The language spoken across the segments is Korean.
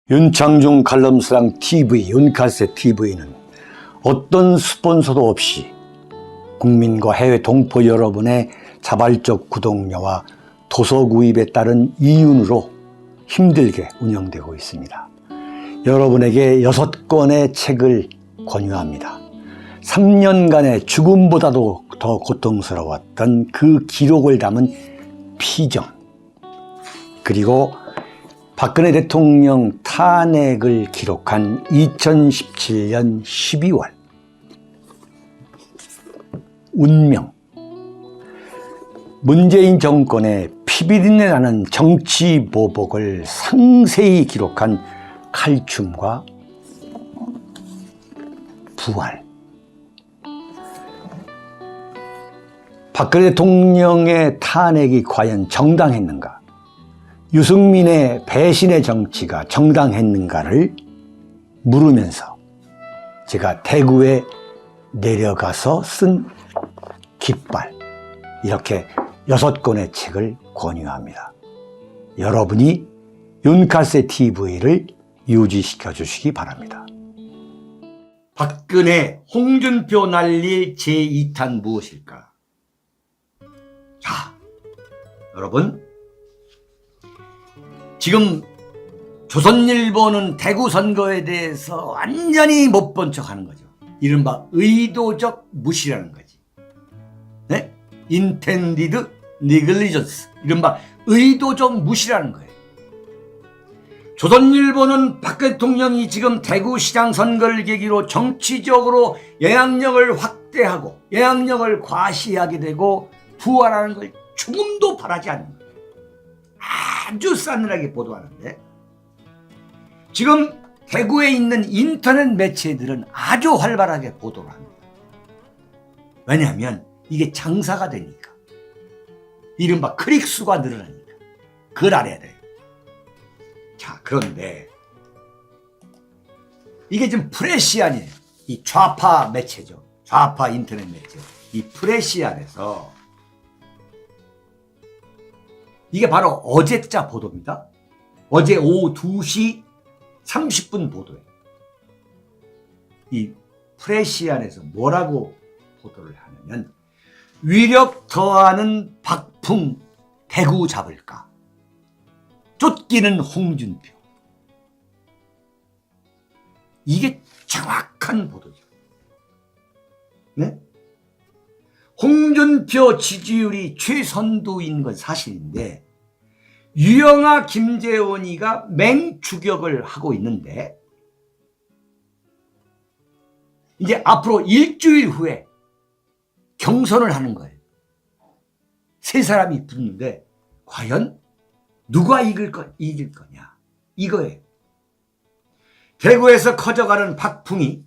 윤창중 칼럼스랑 TV, 윤칼세 TV는 어떤 스폰서도 없이 국민과 해외 동포 여러분의 자발적 구독료와 도서 구입에 따른 이윤으로 힘들게 운영되고 있습니다. 여러분에게 6권의 책을 권유합니다. 3년간의 죽음보다도 더 고통스러웠던 그 기록을 담은 피정, 그리고 박근혜 대통령 탄핵을 기록한 2017년 12월, 운명, 문재인 정권의 피비린내 나는 정치 보복을 상세히 기록한 칼춤과 부활, 박근혜 대통령의 탄핵이 과연 정당했는가, 유승민의 배신의 정치가 정당했는가를 물으면서 제가 대구에 내려가서 쓴 깃발, 이렇게 6권의 책을 권유합니다. 여러분이 윤칼세 TV를 유지시켜 주시기 바랍니다. 박근혜, 홍준표 날릴 제2탄 무엇일까? 자, 여러분, 지금 조선일보는 대구 선거에 대해서 완전히 못 본 척하는 거죠. 이른바 의도적 무시라는 거지. 네? Intended negligence. 이른바 의도적 무시라는 거예요. 조선일보는 박 대통령이 지금 대구시장 선거를 계기로 정치적으로 영향력을 확대하고 영향력을 과시하게 되고 부활하는 걸 조금도 바라지 않는 거예요. 아주 싸늘하게 보도하는데, 지금 대구에 있는 인터넷 매체들은 아주 활발하게 보도를 합니다. 왜냐하면 이게 장사가 되니까, 이른바 클릭수가 늘어나니까 그걸 알아야 돼요. 자, 그런데 이게 지금 프레시안이에요. 이 좌파 매체죠. 좌파 인터넷 매체. 이 프레시안에서 이게 바로 어제자 보도입니다. 어제 오후 2시 30분 보도예요. 이 프레시안에서 뭐라고 보도를 하냐면, 위력 더하는 박풍 대구 잡을까? 쫓기는 홍준표. 이게 정확한 보도죠. 네? 홍준표 지지율이 최선두인 건 사실인데, 유영아, 김재원이가 맹추격을 하고 있는데, 이제 앞으로 일주일 후에 경선을 하는 거예요. 세 사람이 붙는데 과연 누가 이길 거냐, 이거예요. 대구에서 커져가는 박풍이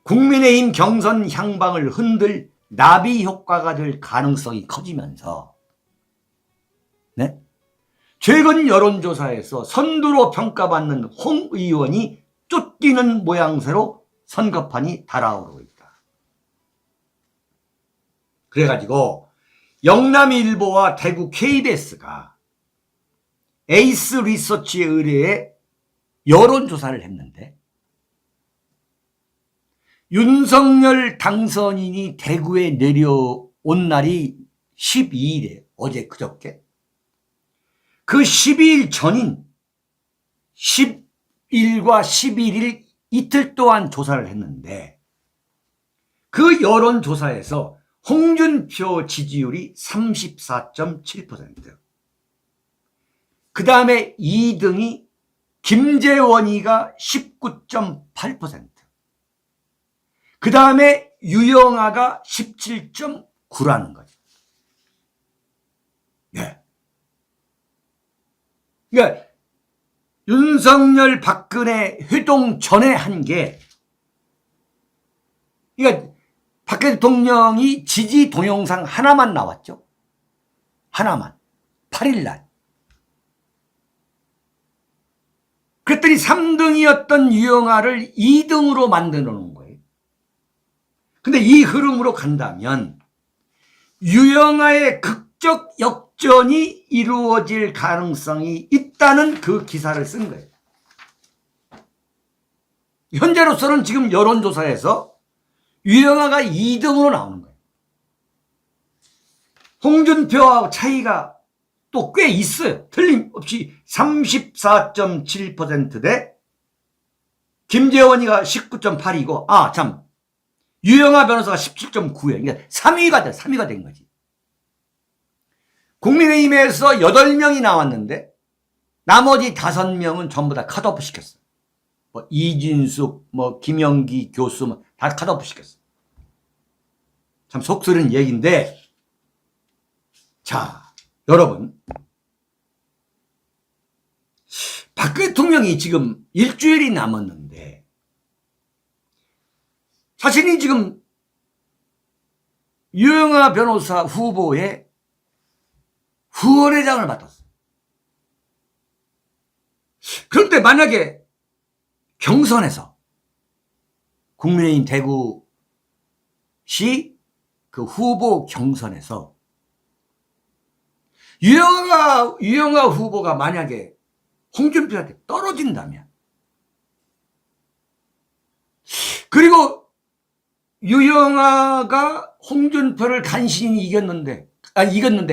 국민의힘 경선 향방을 흔들 나비 효과가 될 가능성이 커지면서, 네? 최근 여론조사에서 선두로 평가받는 홍 의원이 쫓기는 모양새로 선거판이 달아오르고 있다. 그래가지고 영남일보와 대구 KBS가 에이스 리서치에 의뢰해 여론조사를 했는데, 윤석열 당선인이 대구에 내려온 날이 12일에 어제 그저께, 그 12일 전인 10일과 11일 이틀 동안 조사를 했는데, 그 여론조사에서 홍준표 지지율이 34.7%, 그 다음에 2등이 김재원이가 19.8%, 그 다음에 유영아가 17.9라는 거죠. 예. 그러니까 윤석열 박근혜 회동 전에 한 게, 그러니까 박 대통령이 지지 동영상 하나만 나왔죠. 하나만. 8일날. 그랬더니 3등이었던 유영아를 2등으로 만들어 놓은 거예요. 근데 이 흐름으로 간다면 유영아의 극적 역전이 이루어질 가능성이 있다는 그 기사를 쓴 거예요. 현재로서는 지금 여론조사에서 유영아가 2등으로 나오는 거예요. 홍준표하고 차이가 또 꽤 있어요. 틀림없이 34.7% 대 김재원이가 19.8이고, 유영아 변호사가 17.9예요. 그러니까 3위가 된 거지. 국민의힘에서 8명이 나왔는데 나머지 5명은 전부 다 컷오프 시켰어요. 뭐 이진숙, 뭐 김영기 교수 다 컷오프 시켰어요. 참 속쓰리는 얘기인데, 자, 여러분, 박 대통령이 지금 일주일이 남았는데 자신이 지금 유영아 변호사 후보의 후원회장을 맡았어요. 그런데 만약에 경선에서 국민의힘 대구시 그 후보 경선에서 유영아 후보가 만약에 홍준표한테 떨어진다면, 그리고 유영아가 홍준표를 간신히 이겼는데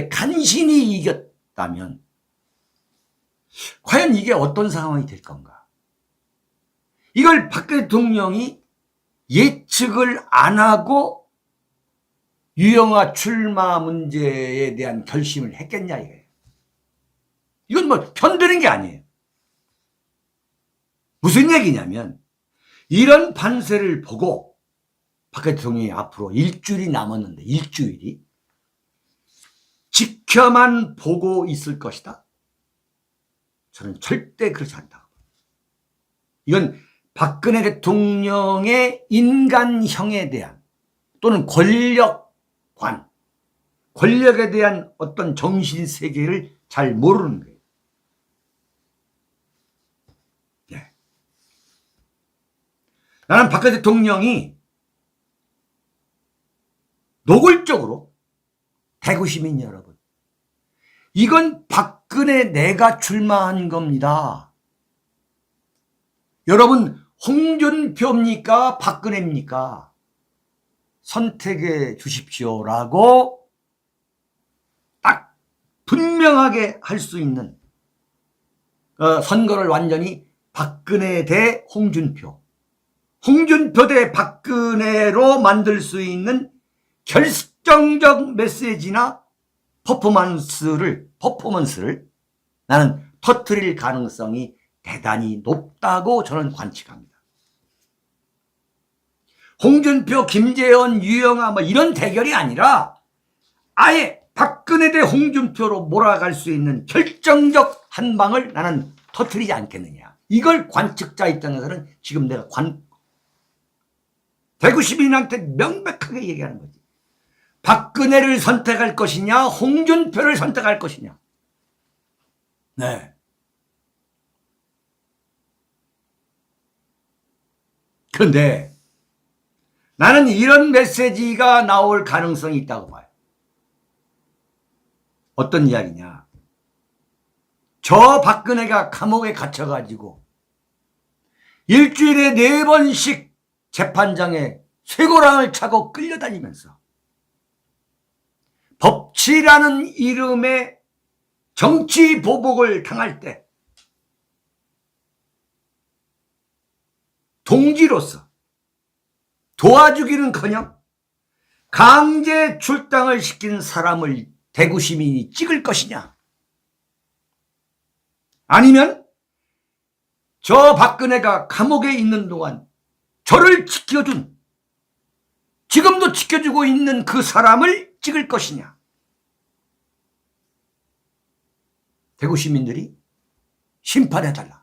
간신히 이겼다면 과연 이게 어떤 상황이 될 건가? 이걸 박 대통령이 예측을 안 하고 유영아 출마 문제에 대한 결심을 했겠냐 이거예요. 이건 뭐 편드는 게 아니에요. 무슨 얘기냐면, 이런 판세를 보고 박 대통령이 앞으로 일주일이 남았는데 일주일이 지켜만 보고 있을 것이다? 저는 절대 그렇지 않다. 이건 박근혜 대통령의 인간형에 대한, 또는 권력관, 권력에 대한 어떤 정신세계를 잘 모르는 거예요. 나는 박근혜 대통령이 노골적으로, 대구 시민 여러분, 이건 박근혜 내가 출마한 겁니다. 여러분, 홍준표입니까? 박근혜입니까? 선택해 주십시오라고 딱 분명하게 할 수 있는 선거를 완전히 박근혜 대 홍준표, 홍준표 대 박근혜로 만들 수 있는 결정적 메시지나 퍼포먼스를 나는 터뜨릴 가능성이 대단히 높다고 저는 관측합니다. 홍준표, 김재원, 유영아 뭐 이런 대결이 아니라 아예 박근혜 대 홍준표로 몰아갈 수 있는 결정적 한 방을 나는 터뜨리지 않겠느냐. 이걸 관측자 입장에서는 지금 내가 대구 시민한테 명백하게 얘기하는 거지. 박근혜를 선택할 것이냐, 홍준표를 선택할 것이냐. 네. 그런데 나는 이런 메시지가 나올 가능성이 있다고 봐요. 어떤 이야기냐. 저 박근혜가 감옥에 갇혀가지고 일주일에 4번씩 재판장에 쇠고랑을 차고 끌려다니면서 법치라는 이름의 정치 보복을 당할 때 동지로서 도와주기는커녕 강제 출당을 시킨 사람을 대구 시민이 찍을 것이냐, 아니면 저 박근혜가 감옥에 있는 동안 저를 지켜준, 지금도 지켜주고 있는 그 사람을 찍을 것이냐. 대구 시민들이 심판해달라.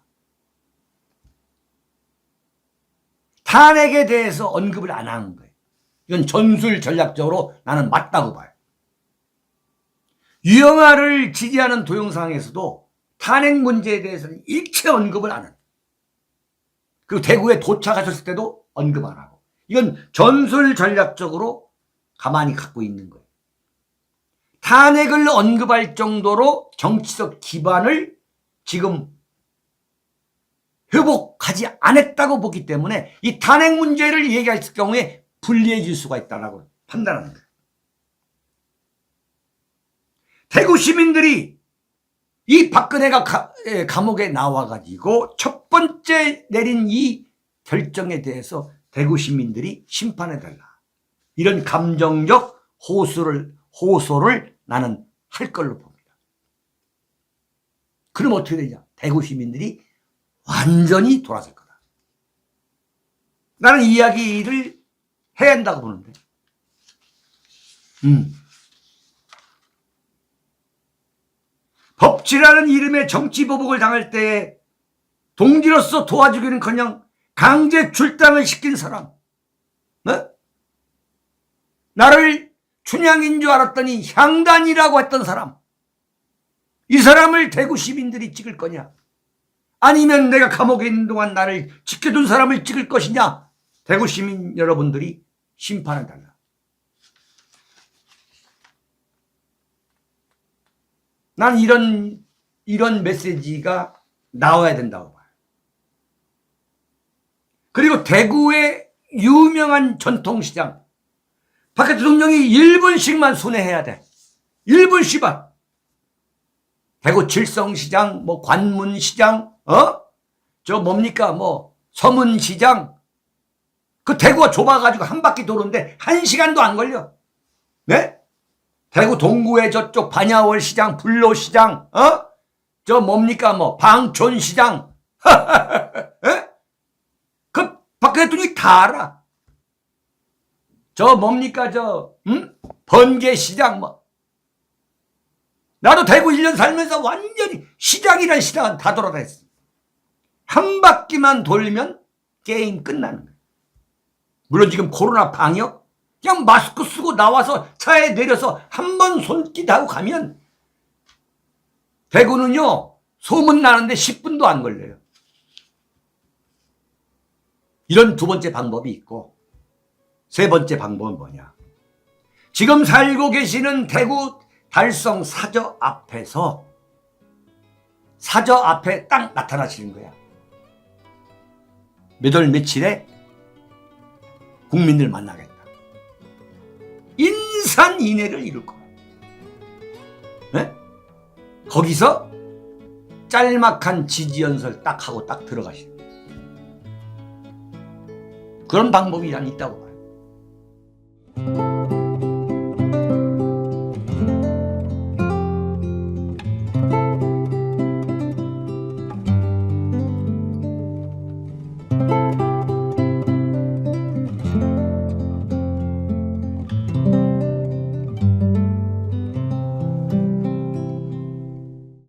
탄핵에 대해서 언급을 안 하는 거예요. 이건 전술 전략적으로 나는 맞다고 봐요. 유영아를 지지하는 동영상에서도 탄핵 문제에 대해서는 일체 언급을 안 해요. 그리고 대구에 도착하셨을 때도 언급 안 하고. 이건 전술 전략적으로 가만히 갖고 있는 거예요. 탄핵을 언급할 정도로 정치적 기반을 지금 회복하지 않았다고 보기 때문에 이 탄핵 문제를 얘기했을 경우에 불리해질 수가 있다고 판단하는 거예요. 대구 시민들이 이 박근혜가 감옥에 나와가지고 첫 번째 내린 이 결정에 대해서 대구 시민들이 심판해달라, 이런 감정적 호소를 나는 할 걸로 봅니다. 그럼 어떻게 되냐? 대구 시민들이 완전히 돌아설 거다. 나는 이야기를 해야 한다고 보는데. 법치라는 이름의 정치 보복을 당할 때 동지로서 도와주기는커녕 강제 출당을 시킨 사람, 나를 춘향인 줄 알았더니 향단이라고 했던 사람, 이 사람을 대구 시민들이 찍을 거냐? 아니면 내가 감옥에 있는 동안 나를 지켜준 사람을 찍을 것이냐? 대구 시민 여러분들이 심판을 달라. 난 이런 메시지가 나와야 된다고 봐요. 그리고 대구의 유명한 전통시장, 박 대통령이 1분씩만 순회해야 돼. 1분씩만. 대구 칠성시장, 뭐 관문시장, 저 뭡니까, 뭐 서문시장. 그 대구가 좁아가지고 한 바퀴 도는데 1시간도 안 걸려. 네? 대구 동구의 저쪽 반야월 시장, 불로시장, 저 뭡니까, 뭐 방촌시장. 그 박 대통령이 다 알아. 저 뭡니까, 번개시장, 뭐. 나도 대구 1년 살면서 완전히 시장이란 시장은 다 돌아다녔어. 한 바퀴만 돌면 게임 끝나는 거야. 물론 지금 코로나 방역, 그냥 마스크 쓰고 나와서 차에 내려서 한 번 손짓하고 가면 대구는요, 소문 나는데 10분도 안 걸려요. 이런 두 번째 방법이 있고, 세 번째 방법은 뭐냐? 지금 살고 계시는 대구 달성 사저 앞에서, 사저 앞에 딱 나타나시는 거야. 몇 월 며칠에 국민들 만나겠다. 인산인해를 이룰 거야. 네? 거기서 짤막한 지지연설 딱 하고 딱 들어가시는 거야. 그런 방법이 난 있다고 봐요.